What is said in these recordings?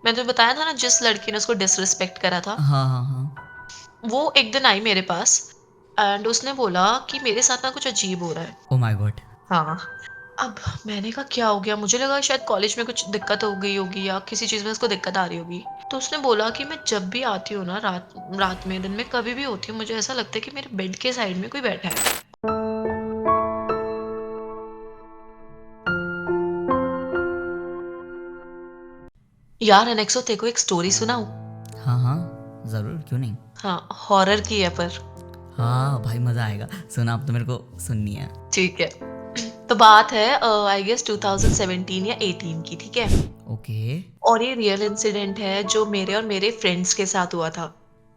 मैंने तो बताया था ना जिस लड़की ने उसको डिसरिस्पेक्ट करा था, हाँ, हाँ, हाँ। वो एक दिन आई मेरे पास एंड उसने बोला कि मेरे साथ ना कुछ अजीब हो रहा है। Oh my God! हाँ, अब मैंने कहा क्या हो गया? मुझे लगा शायद कॉलेज में कुछ दिक्कत हो गई होगी या किसी चीज़ में उसको दिक्कत आ रही होगी। तो उसने बोला कि मैं जब भी आती हूँ ना रात रात में, दिन में कभी भी होती हूँ, मुझे ऐसा लगता है कि मेरे बेड के साइड में कोई बैठा है। यार अनेक्सो तेरे को एक स्टोरी सुनाऊँ? हाँ, हाँ, ज़रूर, क्यों नहीं? हाँ, हॉरर की है पर। हाँ, भाई मज़ा आएगा। सुना, अब तो मेरे को सुननी है। ठीक है। तो बात है आई गेस 2017 या 18 की, ठीक है? ओके। और ये रियल इंसिडेंट है जो मेरे और मेरे फ्रेंड्स के साथ हुआ था।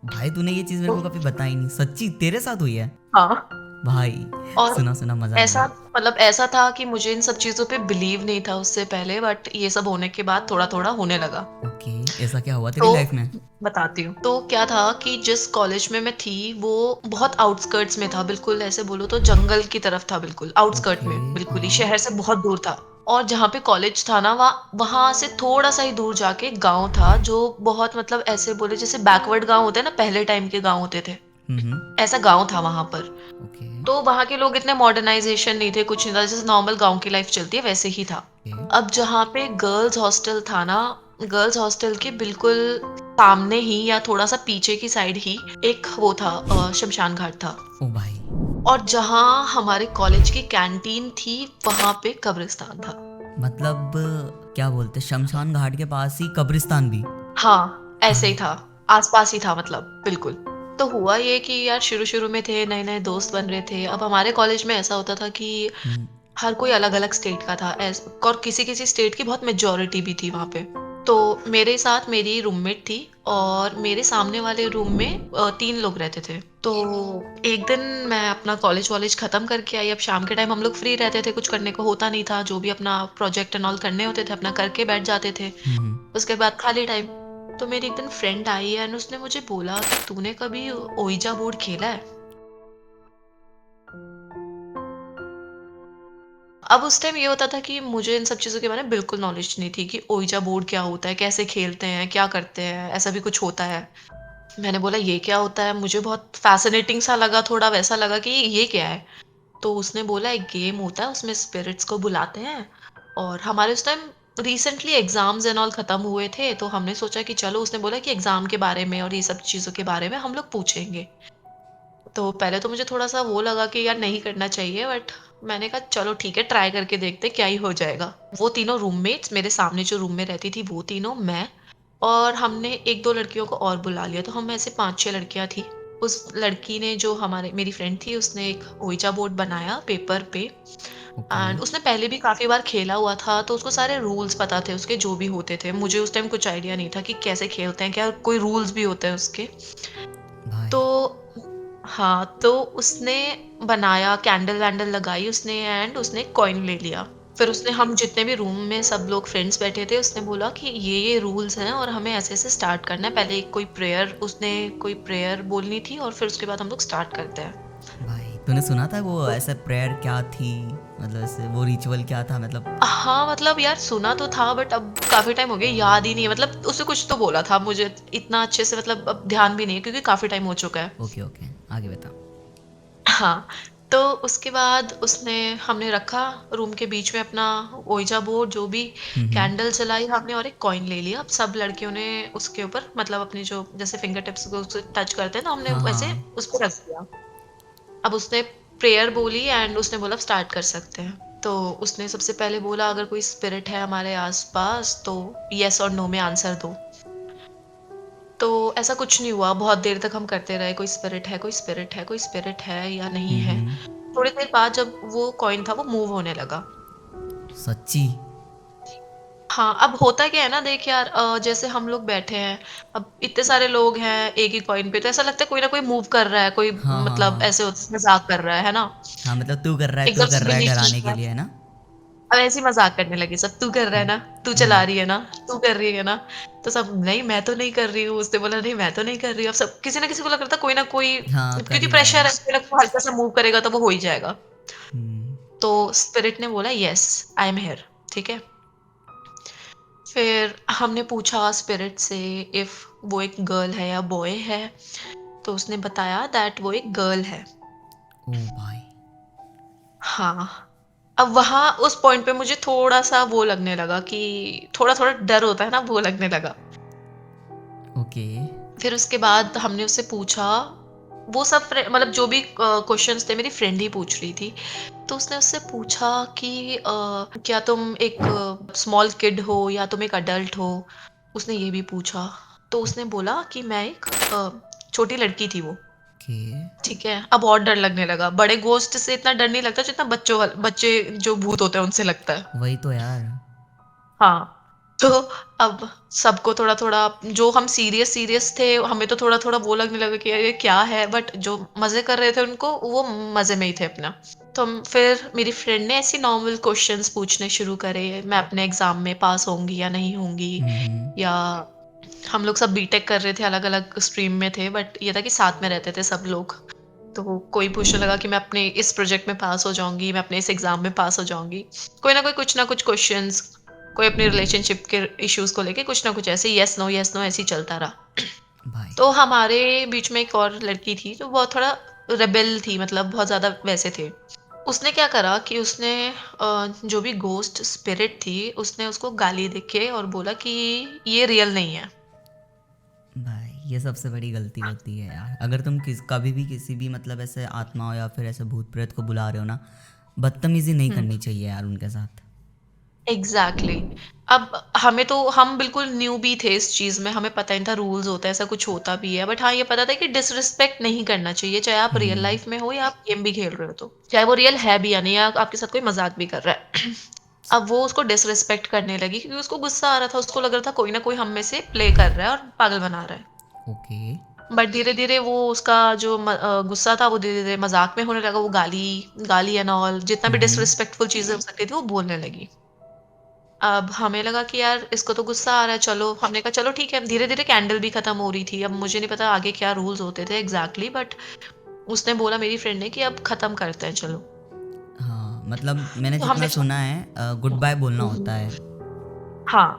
भाई तूने ये चीज़ मेरे तो को कभी बताई नहीं। सच्ची तेरे साथ हुई है? हाँ, भाई, और सुना, सुना मज़ा ऐसा आएगा। मतलब ऐसा था कि मुझे इन सब चीज़ों पे बिलीव नहीं था उससे पहले, बट ये सब होने के बाद थोड़ा-थोड़ा होने लगा। ओके, ऐसा क्या हुआ तेरी तो लाइफ में? बताती हूँ। तो क्या था कि जिस कॉलेज में मैं थी वो बहुत आउटस्कर्ट्स में था, बिल्कुल ऐसे बोलो तो जंगल की तरफ था, बिल्कुल आउटस्कर्ट ओके, में, बिल्कुल ही हाँ। शहर से बहुत दूर था। और जहाँ पे कॉलेज था ना वहाँ से थोड़ा-सा ही दूर जाके एक गाँव था जो बहुत मतलब ऐसे बोले जैसे बैकवर्ड गाँव होते हैं ना, पहले टाइम के गाँव होते थे, हुँ, हुँ। ऐसा गाँव था वहाँ पर। ओके, तो वहाँ के लोग इतने मॉडर्नाइज़ेशन नहीं थे, कुछ नहीं था, जैसे नॉर्मल गाँव की लाइफ़ चलती है वैसे ही था। ओके, अब जहाँ पे गर्ल्स हॉस्टल था ना, गर्ल्स हॉस्टल के बिल्कुल सामने ही या थोड़ा-सा पीछे की साइड ही एक वो था, शमशान घाट था। ओह भाई! और जहाँ हमारे कॉलेज की कैंटीन थी, वहाँ पे कब्रिस्तान था। मतलब क्या बोलते हैं, शमशान घाट के पास ही कब्रिस्तान भी? हाँ, ऐसे ही भाई। था, आस-पास ही था मतलब, बिल्कुल। तो हुआ ये कि यार शुरू-शुरू में थे, नए-नए दोस्त बन रहे थे। अब हमारे कॉलेज में ऐसा होता था कि हुँ, हर कोई अलग-अलग स्टेट का था और किसी-किसी स्टेट की बहुत मेजॉरिटी भी थी वहाँ पे। तो मेरे साथ मेरी रूममेट थी और मेरे सामने वाले रूम में 3 लोग रहते थे। तो एक दिन मैं अपना कॉलेज-वॉलेज खत्म करके आई, अब शाम के टाइम हम लोग फ्री रहते थे, कुछ करने को होता नहीं था, जो भी अपना प्रोजेक्ट एंड ऑल करने होते थे, अपना करके बैठ जाते थे। हुँ, हुँ। उसके बाद खाली टाइम। तो मेरी एक दिन फ्रेंड आई एंड उसने मुझे बोला कि तूने कभी ओइजा बोर्ड खेला है? अब उस टाइम ये होता था कि मुझे इन सब चीज़ों के बारे में बिल्कुल नॉलेज नहीं थी कि ओइजा बोर्ड क्या होता है, कैसे खेलते हैं, क्या करते हैं, ऐसा भी कुछ होता है। मैंने बोला ये क्या होता है? मुझे बहुत फ़ैसिनेटिंग सा लगा, थोड़ा वैसा लगा कि ये क्या है? तो उसने बोला एक गेम होता है, उसमें स्पिरिट्स को बुलाते हैं और हमारे उस time recently exams and all खत्म हुए थे, तो हमने सोचा कि चलो, उसने बोला कि एग्ज़ाम के बारे में और ये सब चीज़ों के बारे में हम लोग पूछेंगे। तो पहले तो मुझे थोड़ा-सा वो लगा कि यार नहीं करना चाहिए, बट मैंने कहा चलो ठीक है, ट्राई करके देखते हैं क्या ही हो जाएगा। वो तीनों रूममेट्स, मेरे सामने जो रूम में रहती थी वो तीनों, मैं और हमने 1-2 लड़कियों को और बुला लिया, तो हम ऐसे 5-6 लड़कियाँ थी। उस लड़की ने, जो हमारे मेरी फ्रेंड थी, उसने एक ओइजा बोर्ड बनाया पेपर पे ओके। एंड उसने पहले भी काफ़ी बार खेला हुआ था, तो उसको सारे रूल्स पता थे उसके, जो भी होते थे। मुझे उस टाइम कुछ आइडिया नहीं था कि कैसे खेलते हैं, क्या कोई रूल्स भी होते हैं उसके। भाई। तो हाँ, तो उसने बनाया, कैंडल-वैंडल लगाई उसने एंड उसने कॉइन ले लिया। फिर उसने, हम जितने भी रूम में सब लोग फ्रेंड्स बैठे थे, उसने बोला कि ये रूल्स हैं और हमें ऐसे-ऐसे स्टार्ट करना है। पहले कोई प्रेयर, उसने कोई प्रेयर बोलनी थी और फिर उसके बाद हम लोग स्टार्ट करते हैं। भाई तूने सुना था वो तो ऐसा प्रेयर क्या थी? मतलब ऐसे वो रिचुअल क्या था मतलब? हाँ, मतलब यार सुना तो था, बट अब काफ़ी टाइम हो गया, याद ही नहीं है। मतलब उसने कुछ तो बोला था, मुझे इतना अच्छे से मतलब अब ध्यान भी नहीं है क्योंकि काफ़ी टाइम हो चुका है। ओके, ओके, आगे बता। हाँ, तो उसके बाद उसने, हमने रखा रूम के बीच में अपना ओइजा बोर्ड, जो भी, हुँ, हुँ। कैंडल जलाई हमने और एक कॉइन ले लिया। अब सब लड़कियों ने उसके ऊपर मतलब अपनी जो जैसे फिंगर टिप्स को उससे टच करते हैं ना, हमने हाँ, वैसे हाँ। उस पे रख दिया। अब उसने प्रेयर बोली एंड उसने बोला अब स्टार्ट कर सकते हैं। तो उसने सबसे पहले बोला अगर कोई स्पिरिट है हमारे आस-पास तो येस और नो में आंसर दो। तो ऐसा कुछ नहीं हुआ, बहुत देर तक हम करते रहे, कोई स्पिरिट है, कोई स्पिरिट है, कोई स्पिरिट है या नहीं हुँ, है। हुँ। थोड़ी देर बाद जब वो कॉइन था वो मूव होने लगा। सच्ची? हाँ, अब होता क्या है ना, देख यार, जैसे हम लोग बैठे हैं, अब इतने सारे लोग हैं एक ही कॉइन पे, तो ऐसा लगता है कोई ना कोई मूव कर रहा है, कोई हाँ, हाँ, मतलब हाँ। ऐसे मज़ाक कर रहा है ना? हाँ, मतलब तू एकदम से कर रहा है बिलीव डराने टूट के रहा लिए, है। है ना? अब ऐसे ही मज़ाक करने लगे सब, तू कर रहा है हुँ, ना? तू चला हुँ। रही है ना? तू कर रही है ना? तो सब, नहीं मैं तो नहीं कर रही हूँ, उसने बोला नहीं मैं तो नहीं कर रही हूँ। अब सब किसी ना किसी को लग रहा था कोई ना कोई, हाँ, कर क्योंकि ही रहा प्रेशर है। है, कोई ना कोई हल्का सा मूव करेगा तो वो हो ही जाएगा। हुँ। तो स्पिरिट ने बोला यस, आई एम हियर, ठीक है? फिर हमने पूछा स्पिरिट से इफ वो एक गर्ल है या बॉय है, तो उसने बताया दैट वो एक गर्ल है। ओ भाई। हाँ, अब वहाँ उस पॉइंट पे मुझे थोड़ा-सा वो लगने लगा कि थोड़ा-थोड़ा डर होता है ना, वो लगने लगा। ओके। फिर उसके बाद हमने उससे पूछा, वो सब मतलब जो भी क्वेश्चंस थे मेरी फ्रेंड ही पूछ रही थी। तो उसने उससे पूछा कि क्या तुम एक स्मॉल किड हो या तुम एक अडल्ट हो? उसने ये भी पूछा। तो उसने बोला कि मैं एक छोटी लड़की थी वो। ओके। ठीक है, अब और डर लगने लगा। बड़े घोस्ट से इतना डर नहीं लगता जितना बच्चे जो भूत होते हैं उनसे लगता है। वही तो यार। हाँ, तो अब सबको थोड़ा-थोड़ा, जो हम सीरियस सीरियस थे, हमें तो थोड़ा-थोड़ा वो लगने लगा कि यार ये क्या है? बट जो मज़े कर रहे थे उनको, वो मज़े में ही थे अपना। तो हम फिर मेरी फ्रेंड ने ऐसे नॉर्मल क्वेश्चंस पूछने शुरू करे, मैं अपने एग्ज़ाम में पास होंगी या नहीं होंगी, हम्म। या हम लोग सब बीटेक कर रहे थे, अलग-अलग स्ट्रीम में थे, बट ये था कि साथ में रहते थे सब लोग। तो कोई पूछने लगा कि मैं अपने इस प्रोजेक्ट में पास हो जाऊँगी, मैं अपने इस एग्ज़ाम में पास हो जाऊँगी। कोई ना कोई कुछ ना कुछ क्वेश्चंस, कोई अपनी रिलेशनशिप के इश्यूज़ को लेके कुछ ना कुछ ऐसे येस नो ऐसे ही चलता रहा। भाई। तो हमारे बीच में एक और लड़की थी जो बहुत थोड़ा रेबेल थी, मतलब बहुत ज़्यादा वैसे थे। उसने क्या करा कि उसने जो भी घोस्ट स्पिरिट थी, उसने उसको गाली देके और बोला कि ये रियल नहीं है। भाई ये सबसे बड़ी गलती होती है यार, अगर तुम कभी भी किसी भी मतलब ऐसे आत्माओं या फिर ऐसे भूत प्रेत को बुला रहे हो ना, बदतमीजी नहीं हुँ। करनी चाहिए यार उनके साथ। Exactly exactly. अब हमें तो, हम बिल्कुल न्यू भी थे इस चीज में, हमें पता नहीं था रूल्स होता है, ऐसा कुछ होता भी है, बट हाँ ये पता था कि डिसरिस्पेक्ट नहीं करना चाहिए, चाहे आप रियल हम्म। लाइफ में हो या आप गेम भी खेल रहे हो, तो चाहे वो रियल है भी या नहीं, या आपके साथ कोई मजाक भी कर रहा है। अब वो उसको डिसरिस्पेक्ट करने लगी क्योंकि उसको गुस्सा आ रहा था, उसको लग रहा था कोई ना कोई हम में से प्ले कर रहा है और पागल बना रहा है। ओके। बट धीरे धीरे वो उसका जो गुस्सा था वो धीरे धीरे मजाक में होने लगा, वो गाली गाली एंड ऑल जितना भी हम्म। डिसरिस्पेक्टफुल चीजें हो सकती थी वो बोलने लगी। अब हमें लगा कि यार इसको तो गुस्सा आ रहा है, चलो हमने कहा चलो ठीक है। धीरे-धीरे कैंडल भी खत्म हो रही थी। अब मुझे नहीं पता आगे क्या रूल्स होते थे एग्ज़ैक्टली, बट उसने बोला मेरी फ्रेंड ने कि अब खत्म करते हैं चलो। हाँ मतलब मैंने तो जितना हमने सुना है गुड बाय बोलना होता है। हाँ,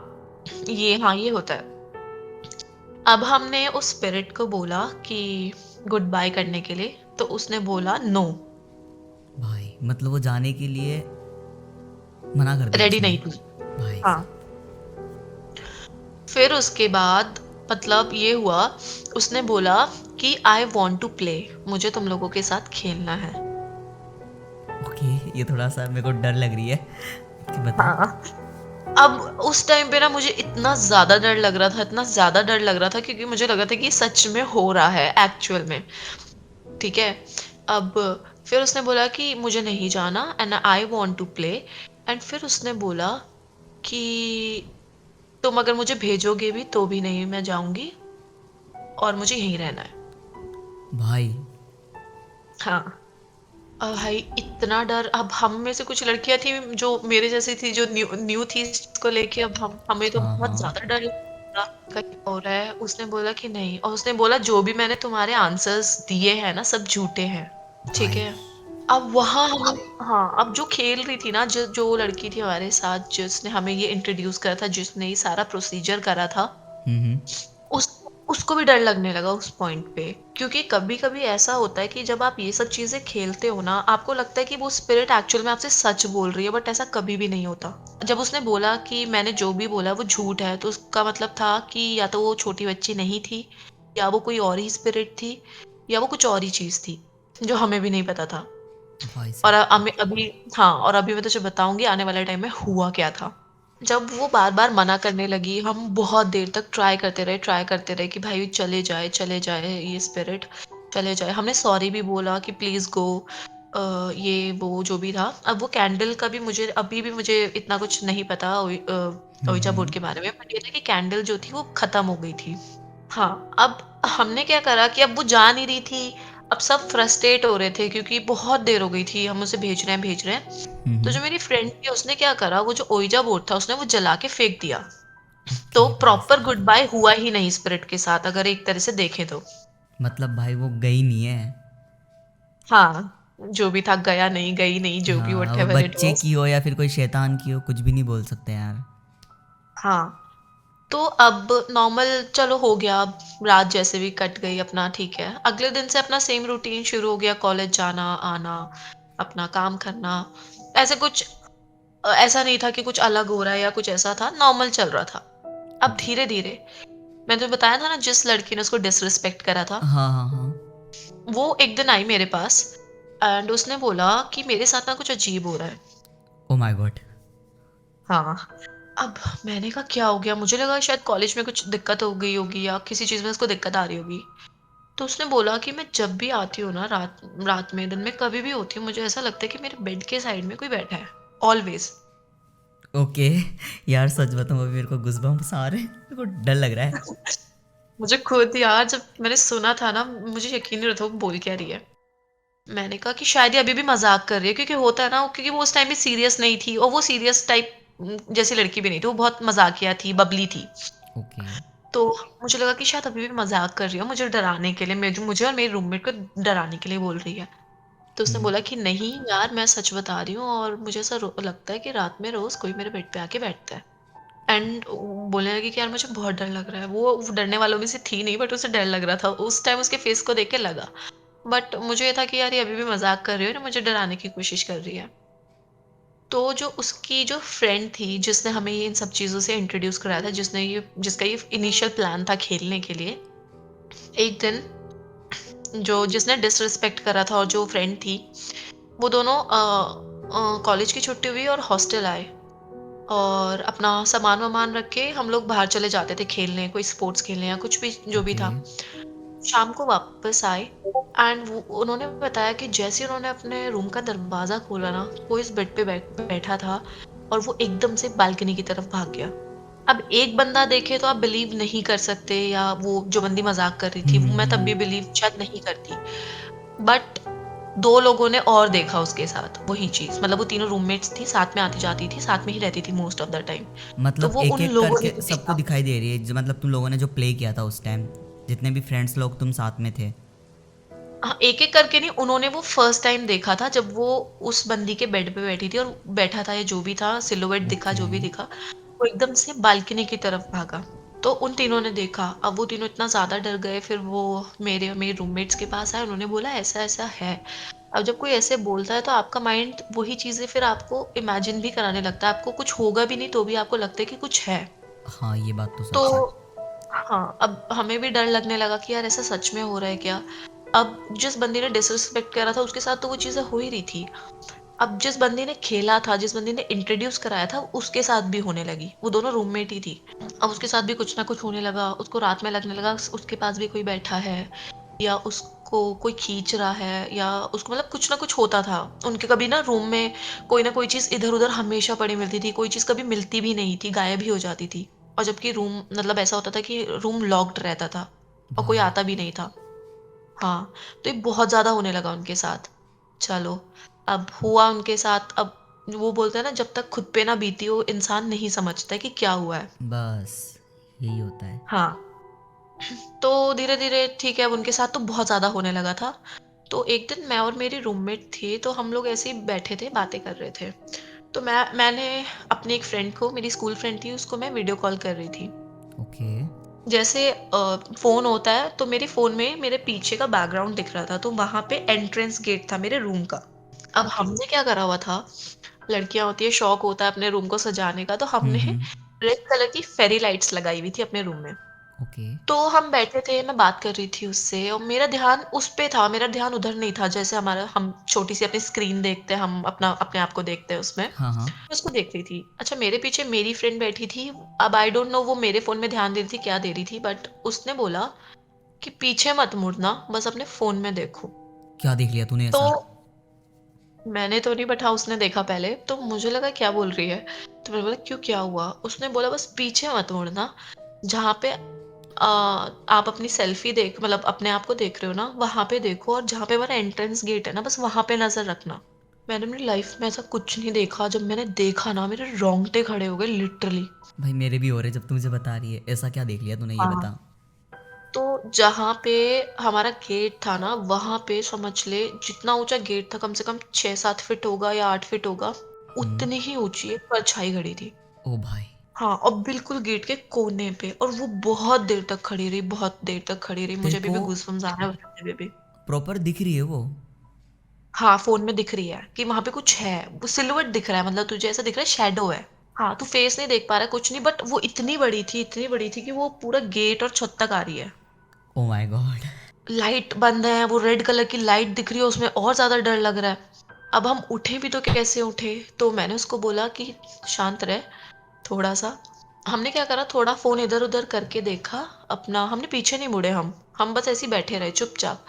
ये होता है। अब हमने उस स्पिरिट को बोला कि गुड बाय करने के लिए, तो उसने बोला नो, भाई मतलब वो जाने के लिए मना कर दिया रेडी उसने। नहीं थी। भाई हाँ, साहब। फिर उसके बाद मतलब ये हुआ, उसने बोला कि आई वांट टू प्ले, मुझे तुम लोगों के साथ खेलना है। ओके, ये थोड़ा सा मेरे को डर लग रही है कि बता। हाँ। अब उस टाइम पे ना मुझे इतना ज़्यादा डर लग रहा था, इतना ज़्यादा डर लग रहा था, क्योंकि मुझे लगा था कि ये सच में हो रहा है एक्चुअल में, ठीक है? अब फिर उसने बोला कि मुझे नहीं जाना and I want to play, and फिर उसने बोला कि तुम अगर मुझे भेजोगे भी तो भी नहीं मैं जाऊँगी, और मुझे यहीं रहना है। भाई। हाँ। भाई इतना डर, अब हम में से कुछ लड़कियां थी जो मेरे जैसी थी, जो न्यू न्यू थी इस चीज को लेके, अब हम हमें तो हाँ बहुत हाँ। ज्यादा डर लग रहा था क्या हो रहा है। उसने बोला कि नहीं, और उसने बोला जो भी मैंने तुम्हारे आंसर्स दिए हैं ना सब झूठे हैं, ठीक भाई। है? अब वहां हम, हाँ, अब जो खेल रही थी ना, जो जो लड़की थी हमारे साथ, जिसने हमें ये इंट्रोड्यूस करा था, जिसने ये सारा प्रोसीजर करा था, हम्म। उस उसको भी डर लगने लगा उस पॉइंट पे। क्योंकि कभी-कभी ऐसा होता है कि जब आप ये सब चीज़ें खेलते हो ना, आपको लगता है कि वो स्पिरिट एक्चुअल में आपसे सच बोल रही है, बट ऐसा कभी भी नहीं होता। जब उसने बोला कि मैंने जो भी बोला वो झूठ है, तो उसका मतलब था कि या तो वो छोटी बच्ची नहीं थी, या वो कोई और ही स्पिरिट थी, या वो कुछ और ही चीज़ थी, जो हमें भी नहीं पता था। भाई और साहब। हमें अभी, हाँ, और अभी मैं तुझे बताऊँगी आने वाले टाइम में हुआ क्या था। जब वो बार-बार मना करने लगी, हम बहुत देर तक ट्राई करते रहे कि भाई चले जाए ये स्पिरिट, चले जाए। हमने सॉरी भी बोला कि प्लीज़ गो, ये वो जो भी था। अब वो कैंडल का भी मुझे अभी भी मुझे इतना कुछ नहीं पता ओइजा बोर्ड हम्म। के बारे में, बट ये था कि कैंडल जो थी वो खत्म हो गई थी। हाँ, अब हमने क्या करा कि अब वो जा नहीं रही थी, अब सब फ्रस्ट्रेट हो रहे थे क्योंकि बहुत देर हो गई थी, हम उसे भेज रहे हैं। तो जो मेरी फ्रेंड थी उसने क्या करा, वो जो ओइजा बोर्ड था उसने वो जला के फेंक दिया। तो ओके भाई प्रॉपर गुड साहब। बाय हुआ ही नहीं स्पिरिट के साथ, अगर एक तरह से देखें तो। मतलब भाई वो गई नहीं है। हाँ, जो भी था गया नहीं, गई नहीं, जो भी हाँ, वो व्हाटएवर इट बच्चे वाज़। की हो या फिर कोई शैतान की हो, कुछ भी नहीं बोल सकते यार। हाँ, तो अब नॉर्मल चलो हो गया, अब रात जैसे भी कट गई अपना ठीक है। अगले दिन से अपना सेम रूटीन शुरू हो गया, कॉलेज जाना, आना, अपना काम करना। ऐसे कुछ ऐसा नहीं था कि कुछ अलग हो रहा है या कुछ ऐसा था, नॉर्मल चल रहा था। अब ओके। धीरे-धीरे मैंने तो बताया था ना जिस लड़की ने उसको डिसरिस्पेक्ट करा था, हाँ, हाँ, हाँ। वो एक दिन आई मेरे पास एंड उसने बोला कि मेरे साथ ना कुछ अजीब हो रहा है। Oh my God! हाँ, अब मैंने कहा क्या हो गया? मुझे लगा शायद कॉलेज में कुछ दिक्कत हो गई होगी या किसी चीज़ में उसको दिक्कत आ रही होगी। तो उसने बोला कि मैं जब भी आती हूँ ना रात रात में, दिन में कभी भी होती हूँ, मुझे ऐसा लगता है कि मेरे बेड के साइड में कोई बैठा है, ऑलवेज़। ओके। यार सच बताऊँ अभी मेरे को गूज़बम्प्स आ रहे हैं। मेरे को डर लग रहा है। मुझे खुद यार जब मैंने सुना था ना, मुझे यकीन नहीं हो रहा था वो बोल क्या रही है। मैंने कहा कि शायद ये अभी भी मज़ाक कर रही है, क्योंकि होता है ना, क्योंकि वो उस टाइम भी सीरियस नहीं थी और वो सीरियस टाइप जैसी लड़की भी नहीं थी, वो बहुत मज़ाकिया थी, बबली थी। ओके। तो मुझे लगा कि शायद अभी भी मज़ाक कर रही है, मुझे डराने के लिए, मुझे और मेरी रूममेट को डराने के लिए बोल रही है। तो उसने हुँ। बोला कि नहीं यार, मैं सच बता रही हूँ और मुझे ऐसा लगता है कि रात में रोज कोई मेरे बेड पे आके बैठता है। एंड बोलने लगी कि यार मुझे बहुत डर लग रहा है। वो डरने वालों में से थी नहीं, बट उसे डर लग रहा था उस टाइम, उसके फेस को देख के लगा। बट मुझे ये था कि यार ये अभी भी मजाक कर रही है ना, मुझे डराने की कोशिश कर रही है। तो जो उसकी जो फ्रेंड थी जिसने हमें ये इन सब चीज़ों से इंट्रोड्यूस कराया था, जिसका ये इनिशियल प्लान था खेलने के लिए, एक दिन जो जिसने डिसरिस्पेक्ट करा था और जो फ्रेंड थी, वो दोनों कॉलेज की छुट्टी हुई और हॉस्टल आए और अपना सामान-वामान रख के हम लोग बाहर चले जाते थे खेलने, कोई स्पोर्ट्स खेलने या कुछ भी जो भी ओके। था। शाम को वापस आए एंड वो उन्होंने बताया कि जैसे ही उन्होंने अपने रूम का दरवाज़ा खोला ना, कोई इस बेड पे बैठा था और वो एकदम से बालकनी की तरफ भाग गया। अब एक बंदा देखे तो आप बिलीव नहीं कर सकते, या वो जो बंदी मज़ाक कर रही हुँ, थी, हुँ, वो मैं हुँ, तब भी हुँ। बिलीव शायद नहीं करती। बट 2 लोगों ने और देखा उसके साथ वही चीज़, मतलब वो तीनों रूममेट्स थी, साथ में आती-जाती थी, साथ में ही रहती थी मोस्ट ऑफ द टाइम। तो मतलब वो उन एक-एक लोगों ने करके भी सबको देखा। दिखाई दे रही है जो मतलब तुम लोगों ने जो प्ले किया था उस टाइम, जितने भी फ्रेंड्स लोग तुम साथ में थे। हाँ, एक-एक करके नहीं, उन्होंने वो फर्स्ट टाइम देखा था जब वो उस बंदी के बेड पे बैठी थी और बैठा था या जो भी था, सिलुएट दिखा, ओके। जो भी दिखा, वो एकदम से बालकनी की तरफ भागा। तो उन तीनों ने देखा, अब वो तीनों इतना ज़्यादा डर गए, फिर वो मेरे और मेरे रूममेट्स के पास आए, उन्होंने बोला ऐसा-ऐसा है। अब जब कोई ऐसे बोलता है तो आपका माइंड वही चीज़ें फिर आपको इमेजिन भी कराने लगता है, आपको कुछ होगा भी नहीं तो भी आपको लगता है कि कुछ है। हाँ, ये बात तो तो सच है। हाँ, अब हमें भी डर लगने लगा कि यार ऐसा सच में हो रहा है क्या? अब जिस बंदे ने डिसरिस्पेक्ट करा था उसके साथ तो वो चीज़ें हो ही रही थी। अब जिस बंदे ने खेला था, जिस बंदे ने इंट्रोड्यूस कराया था, उसके साथ भी होने लगी। वो दोनों रूममेट ही थी। अब उसके साथ भी कुछ ना कुछ होने लगा, उसको रात में लगने लगा उसके पास भी कोई बैठा है, या उसको कोई खींच रहा है, या उसको मतलब कुछ ना कुछ होता था। उनके कभी ना रूम में कोई ना कोई चीज़ इधर-उधर हमेशा पड़ी मिलती थी, कोई चीज़ कभी मिलती भी नहीं थी, गायब ही हो जाती थी। और जबकि रूम मतलब ऐसा होता था कि रूम लॉक्ड रहता था और कोई भाई। आता भी नहीं था। हाँ, तो ये बहुत ज़्यादा होने लगा उनके साथ। चलो, अब हुआ उनके साथ, अब वो बोलते हैं ना, जब तक खुद पे ना बीती हो इंसान नहीं समझता है कि क्या हुआ है। बस यही होता है। हाँ, तो धीरे-धीरे ठीक है, अब उनके साथ तो बहुत ज़्यादा होने लगा था। तो एक दिन मैं और मेरी रूममेट थी, तो हम लोग ऐसे ही बैठे थे, बातें कर रहे थे। तो मैंने अपनी एक फ्रेंड को, मेरी स्कूल फ्रेंड थी, उसको मैं वीडियो कॉल कर रही थी। ओके। जैसे फ़ोन होता है, तो मेरे फ़ोन में मेरे पीछे का बैकग्राउंड दिख रहा था, तो वहाँ पे एंट्रेंस गेट था मेरे रूम का। अब हमने क्या करा हुआ था, लड़कियाँ होती है, शौक होता है अपने रूम को सजाने का, तो हुँ, हमने हुँ। रेड कलर की फेरी लाइट्स लगाई हुई थी अपने रूम में। ओके। तो हम बैठे थे, मैं बात कर रही थी उससे और मेरा ध्यान उस पे था, मेरा ध्यान उधर नहीं था, जैसे हमारा हम छोटी-सी अपनी स्क्रीन देखते हैं, हम अपने आप को देखते हैं उसमें। हाँ, हाँ। मैं उसको देख रही थी। अच्छा, मेरे पीछे मेरी फ्रेंड बैठी थी, अब आई डोंट नो वो मेरे फ़ोन में ध्यान दे रही थी, क्या दे रही थी, बट उसने बोला कि पीछे मत मुड़ना, बस अपने फ़ोन में देखो। क्या देख लिया तूने तो ऐसा? मैंने तो नहीं, बट हाँ, उसने देखा पहले, तो मुझे लगा क्या बोल रही है? तो मैंने बोला क्यों, क्या हुआ? उसने बोला बस पीछे मत मुड़ना, जहाँ पे आप अपनी सेल्फी देख, मतलब अपने आप को देख रहे हो ना, वहाँ पे देखो, और जहाँ पे हमारा एंट्रेंस गेट है ना, बस वहाँ पे नज़र रखना। मैंने अपनी लाइफ़ में ऐसा कुछ नहीं देखा, जब मैंने देखा ना मेरे रोंगटे खड़े हो गए लिटरली। भाई मेरे भी हो रहे जब तू मुझे बता रही है। ऐसा क्या देख लिया तूने ये हाँ। बता? तो जहाँ पे हमारा गेट था ना, वहाँ पे समझ ले जितना ऊँचा गेट था, कम से कम 6-7 फीट होगा या 8 फीट होगा, हुँ। उतनी ही ऊँची एक परछाई खड़ी थी। ओह भाई! हाँ, और बिल्कुल गेट के कोने पे, और वो बहुत देर तक खड़ी रही, बहुत देर तक खड़ी रही। तेरे मुझे अभी को भी गूज़बम्प्स आ रहे हैं उसके हुए भी। प्रॉपर दिख रही है वो? हाँ, फ़ोन में दिख रही है कि वहाँ पे कुछ है। वो सिल्हूट दिख रहा है, मतलब तुझे ऐसा दिख रहा है शैडो है। हाँ, तू फेस नहीं देख पा रहा है, कुछ नहीं, बट वो इतनी बड़ी थी कि वो पूरा गेट और छत तक आ रही है। Oh my God. लाइट बंद है, वो रेड कलर की लाइट दिख रही है, उसमें और ज़्यादा डर लग रहा है। अब हम उठे भी तो कैसे उठे? तो मैंने उसको बोला कि शांत रह थोड़ा-सा। हमने क्या करा, थोड़ा फ़ोन इधर-उधर करके देखा अपना, हमने पीछे नहीं मुड़े हम बस ऐसे ही बैठे रहे चुपचाप।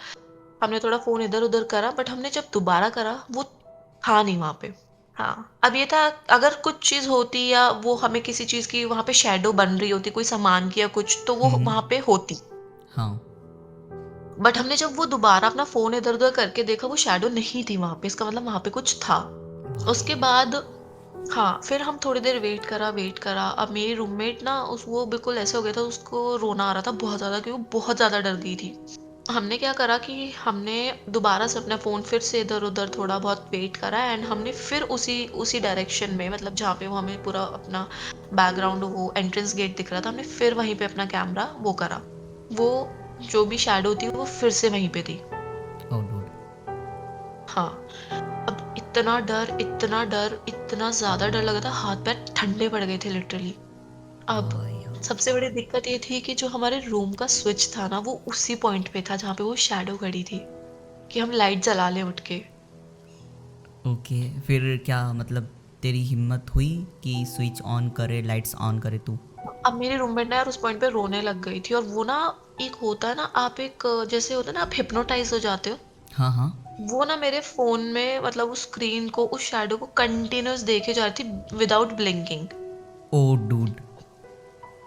हमने थोड़ा फ़ोन इधर-उधर करा, बट हमने जब दोबारा करा, वो था नहीं वहाँ पे। हाँ, अब ये था, अगर कुछ चीज़ होती या वो हमें किसी चीज़ की वहाँ पे शैडो बन रही होती, कोई सामान की या कुछ, तो वो हम्म। वहाँ पे होती। हाँ। बट हमने जब वो दोबारा अपना फ़ोन इधर-उधर करके देखा, वो शैडो नहीं थी वहाँ पे, इसका मतलब वहाँ पे कुछ था। उसके भाई। बाद हाँ, फिर हम थोड़ी देर वेट करा। अब मेरी रूममेट ना, उस वो बिल्कुल ऐसे हो गया था, उसको रोना आ रहा था बहुत ज़्यादा, क्योंकि वो बहुत ज़्यादा डर गई थी। हमने क्या करा कि हमने दोबारा से अपना फ़ोन फिर से इधर-उधर थोड़ा बहुत वेट करा, एंड हमने फिर उसी उसी डायरेक्शन में, मतलब जहाँ पे वो हमें पूरा अपना बैकग्राउंड, वो एंट्रेंस गेट दिख रहा था, हमने फिर वहीं पे अपना कैमरा वो करा। वो जो भी शैडो थी, वो फिर से वहीं पे थी। ओ डूड। हाँ, अब इतना डर, इतना ज़्यादा डर लगा था, हाथ-पैर ठंडे पड़ गए थे लिटरली। अब भाई यार। सबसे बड़ी दिक्कत ये थी कि जो हमारे रूम का स्विच था ना, वो उसी पॉइंट पे था जहाँ पे वो शैडो खड़ी थी, कि हम लाइट जला लें उठ के। ओके, फिर क्या मतलब तेरी हिम्मत हुई कि स्विच ऑन करे, लाइट्स ऑन करे तू? अब मेरी रूममेट ना यार उस पॉइंट पे रोने लग गई थी, और वो ना, एक होता है ना, आप एक जैसे होता है ना, आप हिप्नोटाइज़ हो जाते हो, हाँ हाँ। वो ना मेरे फ़ोन में, मतलब उस स्क्रीन को, उस शैडो को कंटीन्यूअस देखे जा रही थी विदाउट ब्लिंकिंग। ओ डूड।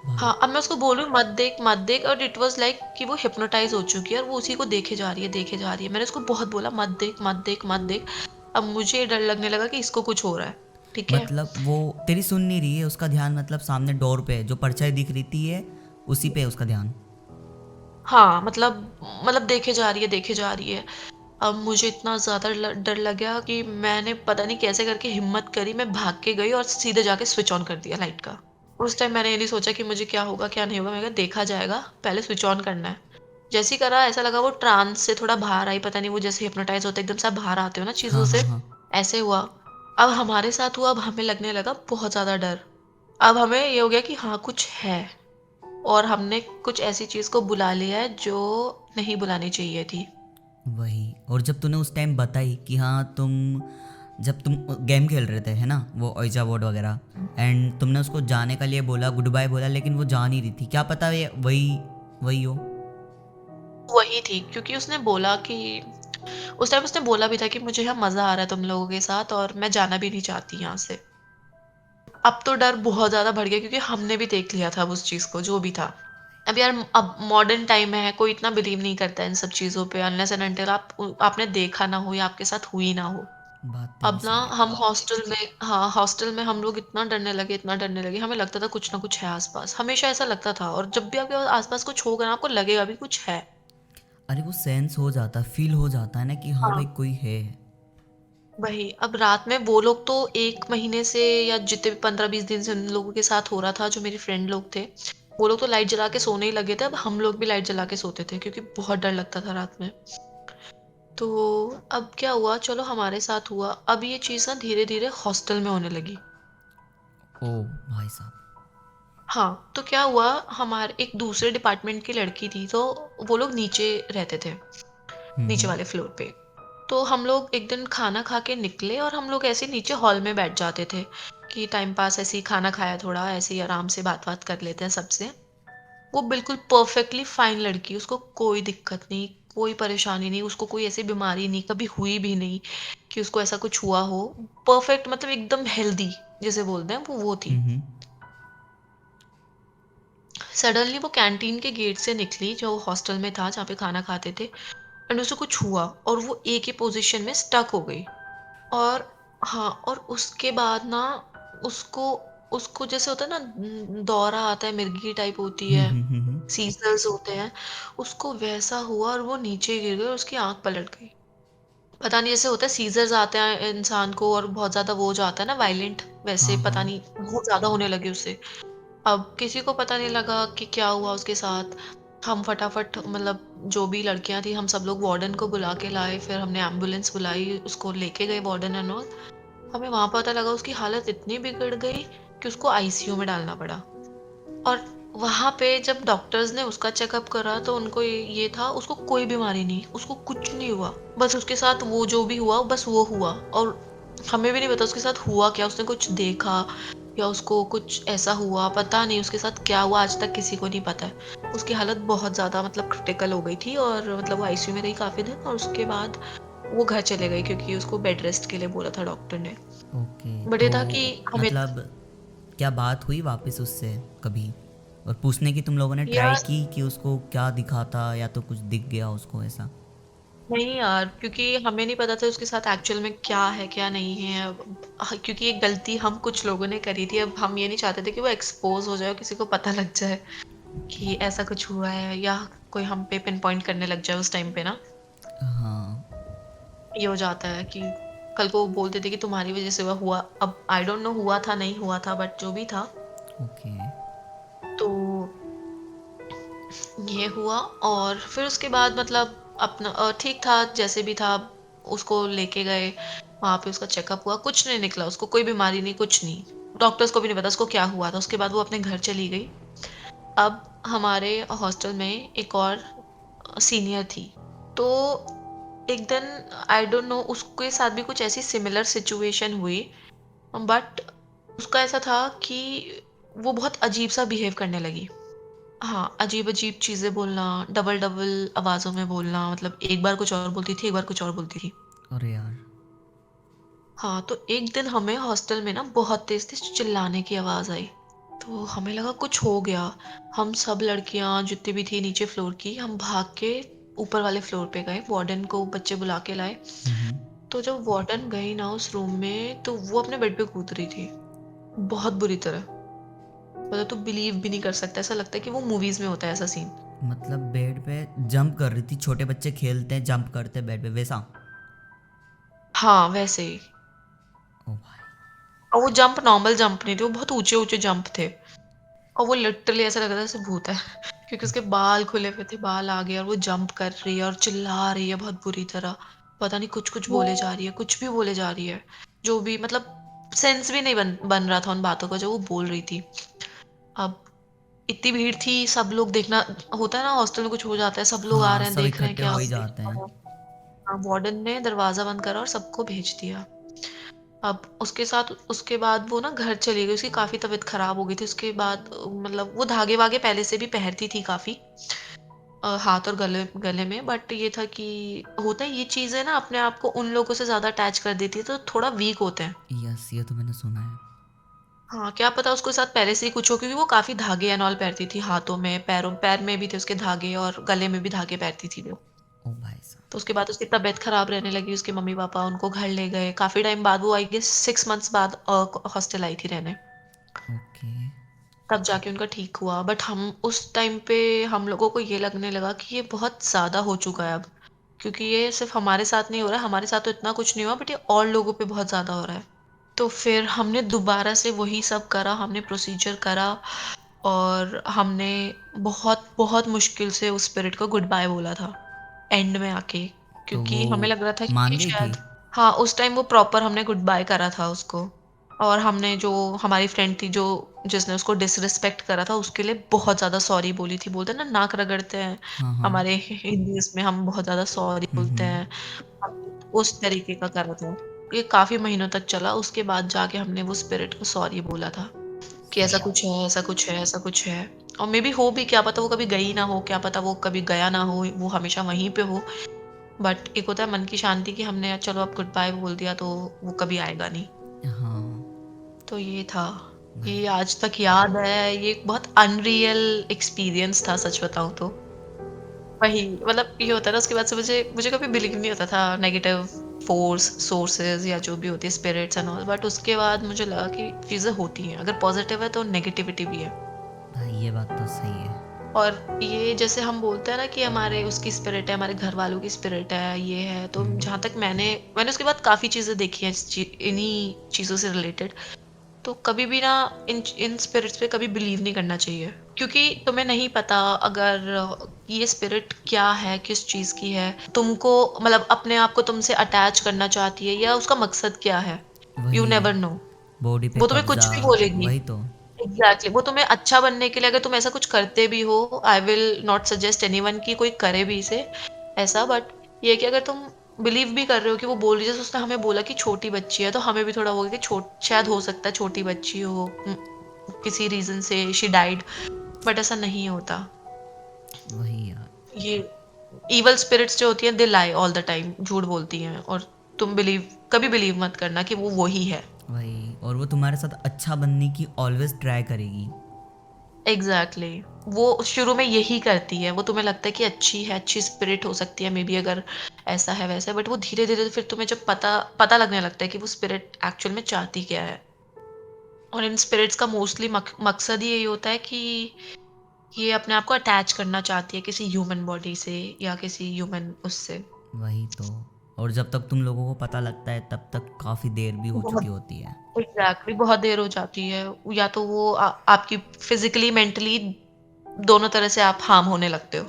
भाई। हाँ, अब मैं उसको बोल रही हूँ मत देख, और इट वाज़ लाइक कि वो हिप्नोटाइज़ हो चुकी है और वो उसी को देखे जा रही है, देखे जा रही है। मैंने उसको बहुत बोला, मत देख, मत देख, मत देख। अब मुझे डर लगने लगा कि इसको कुछ हो रहा है, ठीक है? मतलब वो तेरी सुन नहीं रही है, उसका ध्यान मतलब सामने डोर पे है, जो परछाई दिख रही है उसी पे है उसका ध्यान। हाँ, मतलब देखे जा रही है। अब मुझे इतना ज़्यादा डर लग गया कि मैंने पता नहीं कैसे करके हिम्मत करी, मैं भाग के गई और सीधे जाके स्विच ऑन कर दिया लाइट का। उस टाइम मैंने ये नहीं सोचा कि मुझे क्या होगा, क्या नहीं होगा, मैंने कहा देखा जाएगा, पहले स्विच ऑन करना है। जैसे ही करा, ऐसा लगा वो ट्रांस से थोड़ा बाहर आई, पता नहीं, वो जैसे हिप्नोटाइज़ होते हैं एकदम से आप बाहर आते हो ना चीज़ों हाँ हाँ से, हाँ। ऐसे हुआ। अब हमारे साथ हुआ, अब हमें लगने लगा बहुत ज़्यादा डर। अब हमें ये हो गया कि हाँ, कुछ है, और हमने कुछ ऐसी चीज़ को बुला लिया है जो नहीं बुलानी चाहिए थी। वही। और जब तूने उस टाइम बताई कि हाँ तुम, जब तुम गेम खेल रहे थे है ना, वो ओइजा बोर्ड वगैरह, एंड तुमने उसको जाने का लिए बोला, गुड बाय बोला, लेकिन वो जा नहीं रही थी, क्या पता ये वही वही हो। वही थी, क्योंकि उसने बोला कि उस टाइम उसने बोला भी था कि मुझे यहाँ मज़ा आ रहा है तुम लोगों के साथ, और मैं जाना भी नहीं चाहती यहाँ से। अब तो डर बहुत ज़्यादा बढ़ गया, क्योंकि हमने भी देख लिया था उस चीज़ को, जो भी था। अब यार, अब मॉडर्न टाइम है, कोई इतना बिलीव नहीं करता है इन सब चीज़ों पे, अनलेस एंड अनटिल आपने देखा ना हो या आपके साथ हुई ना हो। बात तेरी अब ना सही है। हम हॉस्टल में, हाँ, हॉस्टल में हम लोग इतना डरने लगे, हमें लगता था कुछ ना कुछ है आस-पास, हमेशा ऐसा लगता था, और जब भी आपके आस-पास कुछ होगा ना, आपको लगेगा भी कुछ है। अरे वो सेंस हो जाता, फील हो जाता है ना कि हाँ भाई हाँ। कोई है। वही, अब रात में वो लोग तो 1 महीने से, या जितने भी 15-20 दिन से उन लोगों के साथ हो रहा था, जो मेरे फ्रेंड लोग थे, वो लोग तो लाइट जला के सोने ही लगे थे, अब हम लोग भी लाइट जला के सोते थे, क्योंकि बहुत डर लगता था रात में। तो अब क्या हुआ, चलो हमारे साथ हुआ, अब ये चीज़ ना धीरे-धीरे हॉस्टल में होने लगी। ओ भाई साहब। हाँ, तो क्या हुआ, हमारे एक दूसरे डिपार्टमेंट की लड़की थी, तो वो लोग नीचे रहते थे, नीचे वाले फ्लोर पे। तो हम लोग एक दिन खाना खा के निकले, और हम लोग ऐसे ही नीचे हॉल में बैठ जाते थे कि टाइम पास, ऐसे ही खाना खाया, थोड़ा ऐसे ही आराम से बात बात कर लेते हैं सबसे। वो बिल्कुल परफेक्टली फाइन लड़की, उसको कोई दिक्कत नहीं, कोई परेशानी नहीं, उसको कोई ऐसी बीमारी नहीं, कभी हुई भी नहीं कि उसको ऐसा कुछ हुआ हो। परफेक्ट, मतलब एकदम हेल्दी जिसे बोलते हैं, वो थी। हम्म। सडनली वो कैंटीन के गेट से निकली, जो हॉस्टल में था जहाँ पे खाना खाते थे, एंड उसे कुछ हुआ, और वो एक ही पोजीशन में स्टक हो गई। और हाँ, और उसके बाद ना, उसको उसको जैसे होता है ना, दौरा आता है, मिर्गी टाइप होती है, हम्म। सीजर्स होते हैं, उसको वैसा हुआ, और वो नीचे गिर गई, और उसकी आंख पलट गई। पता नहीं, जैसे होता है सीजर्स आते हैं इंसान को, और बहुत ज्यादा वो हो जाता है ना, वायलेंट, वैसे हाँ, पता हाँ। नहीं बहुत ज़्यादा होने लगे उससे। अब किसी को पता नहीं लगा कि क्या हुआ उसके साथ। हम फटाफट मतलब जो भी लड़कियाँ थी हम सब लोग वार्डन को बुला के लाए, फिर हमने एम्बुलेंस बुलाई, उसको लेके गए वार्डन एंड ऑल। हमें वहाँ पता लगा उसकी हालत इतनी बिगड़ गई कि उसको आईसीयू में डालना पड़ा। और वहाँ पे जब डॉक्टर्स ने उसका चेकअप करा तो उनको ये था उसको कोई बीमारी नहीं, उसको कुछ नहीं हुआ। बस उसके साथ वो जो भी हुआ बस वो हुआ और हमें भी नहीं पता उसके साथ हुआ क्या, उसने कुछ देखा या उसको कुछ ऐसा हुआ, पता नहीं उसके साथ क्या हुआ आज तक किसी को नहीं पता है। उसकी हालत बहुत ज़्यादा मतलब क्रिटिकल हो गई थी और मतलब वो आईसीयू में रही काफ़ी दिन और उसके बाद वो घर चले गई क्योंकि उसको बेड रेस्ट के लिए बोला था डॉक्टर ने। ओके, बट तो ये था कि हमें मतलब क्या बात हुई वापस उससे कभी? और पूछने की तुम लोगों ने ट्राई यार की कि उसको क्या दिखा था, या तो कुछ दिख गया उसको ऐसा? नहीं यार, क्योंकि हमें नहीं पता था उसके साथ एक्चुअल में क्या है, क्या नहीं है। अब क्योंकि ये गलती हम कुछ लोगों ने करी थी, अब हम ये नहीं चाहते थे कि वो एक्सपोज़ हो जाए और किसी को पता लग जाए कि ऐसा कुछ हुआ है या कोई हम पे पिन पॉइंट करने लग जाए उस टाइम पे ना। हाँ। ये हो जाता है कि कल को वो बोलते थे कि तुम्हारी वज़ह से वह हुआ। अब आई डोंट नो हुआ था, नहीं हुआ था बट जो भी था, ओके। तो ये हुआ और फिर उसके बाद मतलब अपना ठीक था जैसे भी था, उसको लेके गए, वहाँ पे उसका चेकअप हुआ, कुछ नहीं निकला, उसको कोई बीमारी नहीं, कुछ नहीं। डॉक्टर्स को भी नहीं पता उसको क्या हुआ था, उसके बाद वो अपने घर चली गई। अब हमारे हॉस्टल में एक और सीनियर थी, तो एक दिन आई डोंट नो उसके साथ भी कुछ ऐसी सिमिलर सिचुएशन हुई, बट उसका ऐसा था कि वो बहुत अजीब-सा बिहेव करने लगी। हाँ, अजीब-अजीब चीज़ें बोलना, डबल-डबल आवाज़ों में बोलना, मतलब एक बार कुछ और बोलती थी, एक बार कुछ और बोलती थी। अरे यार। हाँ, तो एक दिन हमें हॉस्टल में ना बहुत तेज़-तेज़ चिल्लाने की आवाज़ आई, तो हमें लगा कुछ हो गया। हम सब लड़कियाँ जितनी भी थी नीचे फ्लोर की, हम भाग के ऊपर वाले फ्लोर पे गए, वार्डन को बच्चे बुला के लाए। हम्म। तो जब वार्डन गई ना उस रूम में, तो वो अपने बेड पे कूद रही थी, बहुत बुरी तरह। मतलब तू बिलीव भी नहीं कर सकता, ऐसा लगता है कि वो मूवीज़ में होता है ऐसा सीन। मतलब बेड पे जंप कर रही थी, छोटे बच्चे खेलते हैं जंप करते हैं बेड पे वैसा? हाँ, वैसे ही। ओ भाई। और वो जंप नॉर्मल जंप नहीं थे, वो बहुत ऊँचे-ऊँचे जंप थे। और वो लिटरली ऐसा लग रहा था जैसे भूत है क्योंकि उसके बाल खुले हुए थे, बाल आगे और वो जंप कर रही है और चिल्ला रही है बहुत बुरी तरह। पता नहीं कुछ-कुछ बोले जा रही है, कुछ भी बोले जा रही है। जो भी मतलब सेंस भी नहीं बन बन रहा था उन बातों का जो वो बोल रही थी। अब इतनी भीड़ थी, सब लोग देखना होता है ना हॉस्टल में कुछ हो जाता है, सब लोग आ हाँ, रहे हैं, सब देख रहे हैं इकट्ठे क्या हो हो ही रहा जाते हैं। है। हाँ, वार्डन ने दरवाज़ा बंद करा और सबको भेज दिया। अब उसके साथ उसके बाद वो ना घर चली गई, उसकी काफ़ी तबीयत ख़राब हो गई थी उसके बाद मतलब वो धागे-वागे पहले से भी पहनती थी काफ़ी हाथ और गले गले में, बट ये था कि होता है ये चीज़ें ना अपने आप को उन लोगों से ज़्यादा अटैच कर देती है, तो थोड़ा वीक होते हैं। यस, ये तो मैंने सुना है। हाँ, क्या पता उसके साथ पहले से ही कुछ हो क्योंकि वो काफ़ी धागे एंड ऑल पहनती थी हाथों में, पैर में भी थे उसके धागे और गले में भी धागे पहनती थी वो। ओ भाई साहब। तो उसके बाद उसकी तबीयत ख़राब रहने लगी, उसके मम्मी-पापा उनको घर ले गए। काफ़ी टाइम बाद वो आई गेस 6 मंथ्स बाद हॉस्टल आई थी रहने। ओके। तब जाके उनका ठीक हुआ। बट हम उस टाइम पे हम लोगों को ये लगने लगा कि ये बहुत ज़्यादा हो चुका है अब। क्योंकि ये सिर्फ़ हमारे साथ नहीं हो रहा है, हमारे साथ तो इतना कुछ नहीं हुआ बट ये और लोगों पे बहुत ज़्यादा हो रहा है। तो फिर हमने दोबारा से वही सब करा, हमने प्रोसीजर करा और हमने बहुत-बहुत मुश्किल से उस स्पिरिट को गुड बाय बोला था, एंड में आके। तो वो क्योंकि हमें लग रहा था मान कि गई थी? शायद हाँ, उस टाइम वो प्रॉपर हमने गुड बाय करा था उसको। और हमने जो हमारी फ्रेंड थी जो जिसने उसको डिसरिस्पेक्ट करा था उसके लिए बहुत ज़्यादा सॉरी बोली थी। बोलते हैं ना नाक रगड़ते हैं, हाँ, हाँ। हमारे हिंदूइज़्म में हम बहुत ज़्यादा सॉरी बोलते हम्म। हैं। हमने उस तरीके का करा था। ये काफ़ी महीनों तक चला, उसके बाद जाके हमने वो स्पिरिट को सॉरी बोला था कि ऐसा सही। कुछ है, ऐसा कुछ है, ऐसा कुछ है। और मेबी हो भी, क्या पता वो कभी गई ना हो, क्या पता वो कभी गया ना हो, वो हमेशा वहीं पे हो। बट एक होता है मन की शांति कि हमने चलो अब गुड बाय बोल दिया तो वो कभी आएगा नहीं। हाँ तो ये था, ये भाई। आज तक याद है, ये एक बहुत अनरियल एक्सपीरियंस था सच बताऊँ तो। वही मतलब ये होता है ना उसके बाद से मुझे मुझे कभी बिलीव नहीं होता था नेगेटिव फोर्स सोर्सेज़ या जो भी होती है स्पिरिट्स एंड ऑल, बट उसके बाद मुझे लगा कि चीज़ें होती हैं। अगर पॉज़िटिव है तो नेगेटिविटी भी है। भाई ये बात तो सही है। और ये जैसे हम बोलते हैं ना कि हमारे उसकी स्पिरिट है, हमारे घर वालों की स्पिरिट है, ये है, तो हम्म। जहाँ तक मैंने मैंने उसके बाद काफ़ी चीज़ें देखी हैं इन्हीं चीज़ों से रिलेटेड। तो कभी भी ना इन इन स्पिरिट्स पे कभी बिलीव नहीं करना चाहिए, क्योंकि तुम्हें नहीं पता अगर ये स्पिरिट क्या है, किस चीज़ की है, तुमको मतलब अपने आप को तुमसे अटैच करना चाहती है या उसका मकसद क्या है, यू वही नेवर नो। बॉडी पे वो तुम्हें कुछ कब्जा। भी बोलेगी। वही तो। एग्जैक्टली, वो तुम्हें अच्छा बनने के लिए अगर तुम ऐसा कुछ करते भी हो, I will not suggest anyone कि कोई करे भी इसे ऐसा, बट ये है कि अगर तुम बिलीव भी कर रहे हो कि वो बोल रही है, जैसे उसने हमें बोला कि छोटी बच्ची है, तो हमें भी थोड़ा होगा कि छोट शायद हो सकता है छोटी बच्ची हो, किसी रीजन से शी डाइड, बट ऐसा नहीं होता। वही यार। ये इवल स्पिरिट्स जो होती हैं दे लाई ऑल द टाइम, झूठ बोलती हैं, और तुम बिलीव कभी बिलीव मत करना कि वो वही है। वही, और वो तुम्हारे साथ अच्छा बनने की ऑलवेज ट्राई करेगी। एग्जैक्टली वो शुरू में यही करती है, वो तुम्हें लगता है कि अच्छी है, अच्छी स्पिरिट हो सकती है मे बी, अगर ऐसा है वैसा है, बट वो धीरे धीरे फिर तुम्हें जब पता पता लगने लगता है कि वो स्पिरिट एक्चुअल में चाहती क्या है। और इन स्पिरिट्स का मोस्टली मकसद ही यही होता है कि ये अपने आप को अटैच करना चाहती है किसी ह्यूमन बॉडी से या किसी ह्यूमन उससे। वही तो। और जब तक तुम लोगों को पता लगता है तब तक काफ़ी देर भी हो चुकी बहुत होती है। एग्जैक्टली बहुत देर हो जाती है, या तो वो आपकी फिजिकली मेंटली दोनों तरह से आप हार्म होने लगते हो।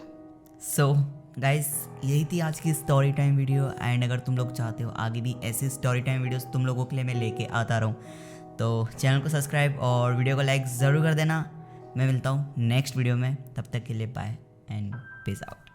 सो गाइस, यही थी आज की स्टोरी टाइम वीडियो। एंड अगर तुम लोग चाहते हो आगे भी ऐसी स्टोरी टाइम वीडियोस तुम लोगों के लिए मैं लेके आता रहूँ, तो चैनल को सब्सक्राइब और वीडियो को लाइक ज़रूर कर देना। मैं मिलता हूँ नेक्स्ट वीडियो में, तब तक के लिए बाय एंड पीस आउट।